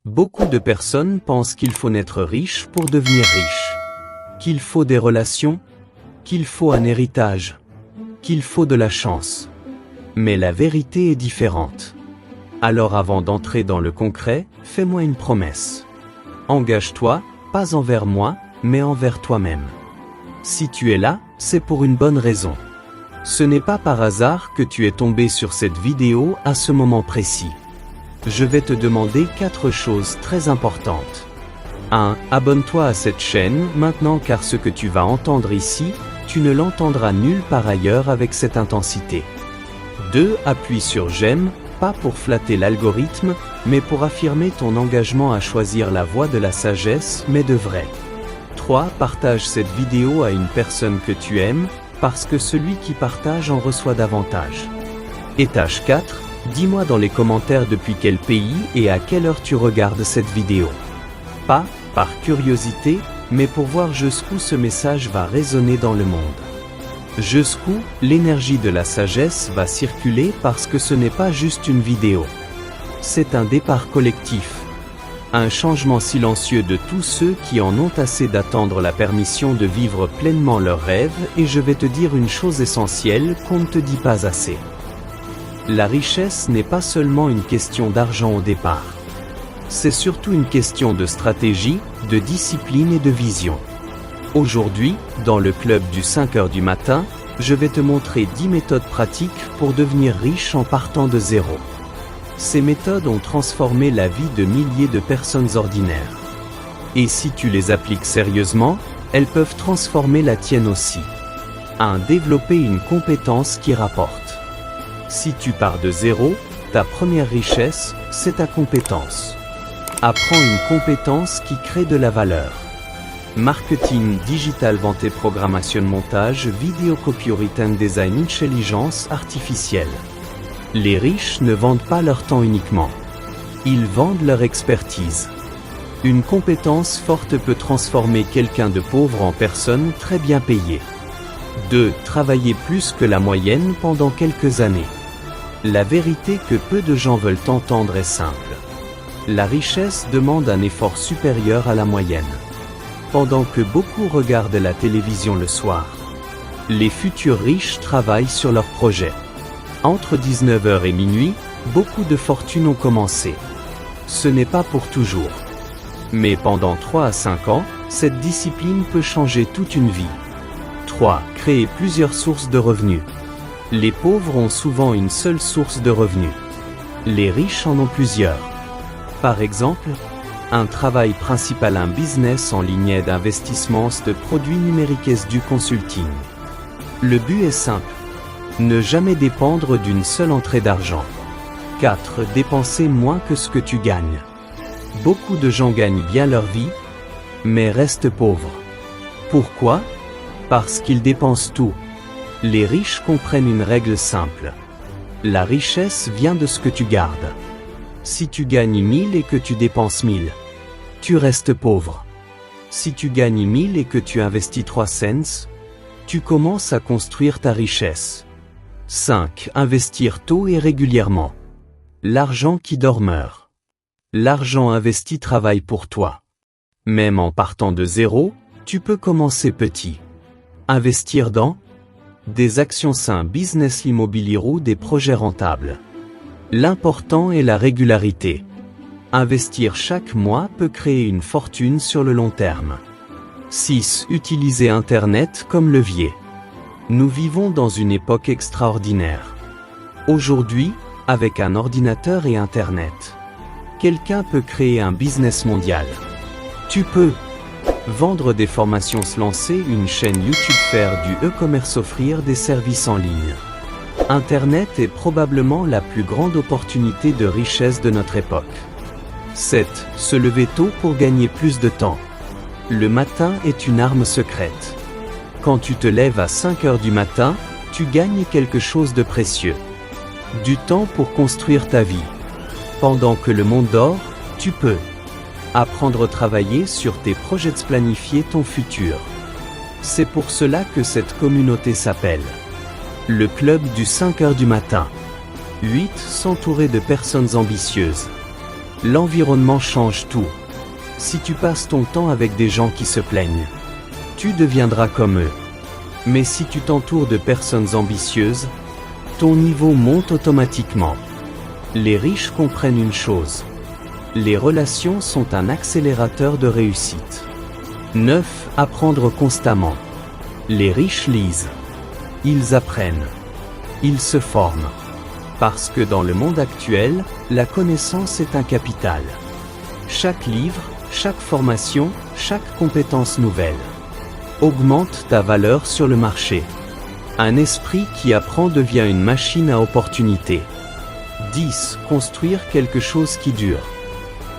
Beaucoup de personnes pensent qu'il faut naître riche pour devenir riche. Qu'il faut des relations, qu'il faut un héritage, qu'il faut de la chance. Mais la vérité est différente. Alors avant d'entrer dans le concret, fais-moi une promesse. Engage-toi, pas envers moi, mais envers toi-même. Si tu es là, c'est pour une bonne raison. Ce n'est pas par hasard que tu es tombé sur cette vidéo à ce moment précis. Je vais te demander 4 choses très importantes. 1. Abonne-toi à cette chaîne maintenant car ce que tu vas entendre ici, tu ne l'entendras nulle part ailleurs avec cette intensité. 2. Appuie sur j'aime, pas pour flatter l'algorithme, mais pour affirmer ton engagement à choisir la voie de la sagesse, mais de vrai. 3. Partage cette vidéo à une personne que tu aimes, parce que celui qui partage en reçoit davantage. Étage 4. Dis-moi dans les commentaires depuis quel pays et à quelle heure tu regardes cette vidéo. Pas par curiosité, mais pour voir jusqu'où ce message va résonner dans le monde. Jusqu'où l'énergie de la sagesse va circuler parce que ce n'est pas juste une vidéo. C'est un départ collectif. Un changement silencieux de tous ceux qui en ont assez d'attendre la permission de vivre pleinement leurs rêves et je vais te dire une chose essentielle qu'on ne te dit pas assez. La richesse n'est pas seulement une question d'argent au départ. C'est surtout une question de stratégie, de discipline et de vision. Aujourd'hui, dans le club du 5h du matin, je vais te montrer 10 méthodes pratiques pour devenir riche en partant de zéro. Ces méthodes ont transformé la vie de milliers de personnes ordinaires. Et si tu les appliques sérieusement, elles peuvent transformer la tienne aussi. 1. Développer une compétence qui rapporte. Si tu pars de zéro, ta première richesse, c'est ta compétence. Apprends une compétence qui crée de la valeur. Marketing digital, vente et programmation, montage vidéo, copywriting, design, intelligence artificielle. Les riches ne vendent pas leur temps uniquement. Ils vendent leur expertise. Une compétence forte peut transformer quelqu'un de pauvre en personne très bien payée. 2. Travailler plus que la moyenne pendant quelques années. La vérité que peu de gens veulent entendre est simple. La richesse demande un effort supérieur à la moyenne. Pendant que beaucoup regardent la télévision le soir, les futurs riches travaillent sur leurs projets. Entre 19h et minuit, beaucoup de fortunes ont commencé. Ce n'est pas pour toujours. Mais pendant 3 à 5 ans, cette discipline peut changer toute une vie. 3. Créer plusieurs sources de revenus. Les pauvres ont souvent une seule source de revenus. Les riches en ont plusieurs. Par exemple, un travail principal, un business en ligne d'investissement, de produits numériques et du consulting. Le but est simple. Ne jamais dépendre d'une seule entrée d'argent. 4. Dépenser moins que ce que tu gagnes. Beaucoup de gens gagnent bien leur vie, mais restent pauvres. Pourquoi? Parce qu'ils dépensent tout. Les riches comprennent une règle simple. La richesse vient de ce que tu gardes. Si tu gagnes 1000 et que tu dépenses 1000, tu restes pauvre. Si tu gagnes 1000 et que tu investis 3 cents, tu commences à construire ta richesse. 5. Investir tôt et régulièrement. L'argent qui dort meurt. L'argent investi travaille pour toi. Même en partant de zéro, tu peux commencer petit. Investir dans des actions saines, business immobilier ou des projets rentables. L'important est la régularité. Investir chaque mois peut créer une fortune sur le long terme. 6. Utiliser Internet comme levier. Nous vivons dans une époque extraordinaire. Aujourd'hui, avec un ordinateur et Internet, quelqu'un peut créer un business mondial. Tu peux vendre des formations, se lancer une chaîne YouTube, faire du e-commerce, offrir des services en ligne. Internet est probablement la plus grande opportunité de richesse de notre époque. 7. Se lever tôt pour gagner plus de temps. Le matin est une arme secrète. Quand tu te lèves à 5h du matin, tu gagnes quelque chose de précieux. Du temps pour construire ta vie. Pendant que le monde dort, tu peux apprendre à travailler sur tes projets, de planifier ton futur. C'est pour cela que cette communauté s'appelle le club du 5h du matin. 8. S'entourer de personnes ambitieuses. L'environnement change tout. Si tu passes ton temps avec des gens qui se plaignent, tu deviendras comme eux. Mais si tu t'entoures de personnes ambitieuses, ton niveau monte automatiquement. Les riches comprennent une chose. Les relations sont un accélérateur de réussite. 9. Apprendre constamment. Les riches lisent. Ils apprennent. Ils se forment. Parce que dans le monde actuel, la connaissance est un capital. Chaque livre, chaque formation, chaque compétence nouvelle augmente ta valeur sur le marché. Un esprit qui apprend devient une machine à opportunités. 10. Construire quelque chose qui dure.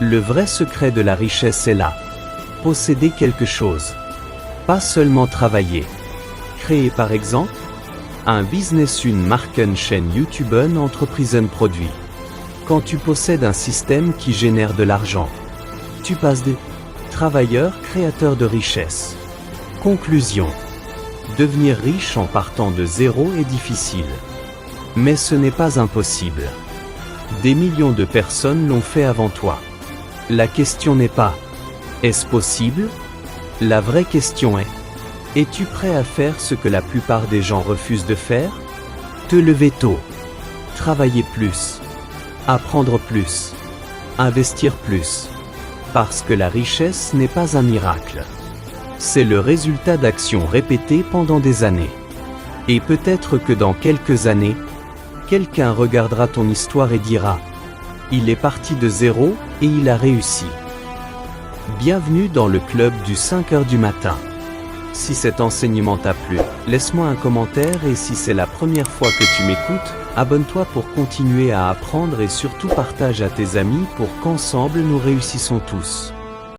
Le vrai secret de la richesse est là. Posséder quelque chose. Pas seulement travailler. Créer par exemple un business, une marque, une chaîne YouTube, une entreprise, un produit. Quand tu possèdes un système qui génère de l'argent, tu passes des travailleurs créateurs de richesse. Conclusion. Devenir riche en partant de zéro est difficile. Mais ce n'est pas impossible. Des millions de personnes l'ont fait avant toi. La question n'est pas « Est-ce possible ?». La vraie question est « Es-tu prêt à faire ce que la plupart des gens refusent de faire ? Te lever tôt, travailler plus, apprendre plus, investir plus. Parce que la richesse n'est pas un miracle. C'est le résultat d'actions répétées pendant des années. Et peut-être que dans quelques années, quelqu'un regardera ton histoire et dira « Il est parti de zéro et il a réussi ». Bienvenue dans le club du 5h du matin. Si cet enseignement t'a plu, laisse-moi un commentaire et si c'est la première fois que tu m'écoutes, abonne-toi pour continuer à apprendre et surtout partage à tes amis pour qu'ensemble nous réussissons tous.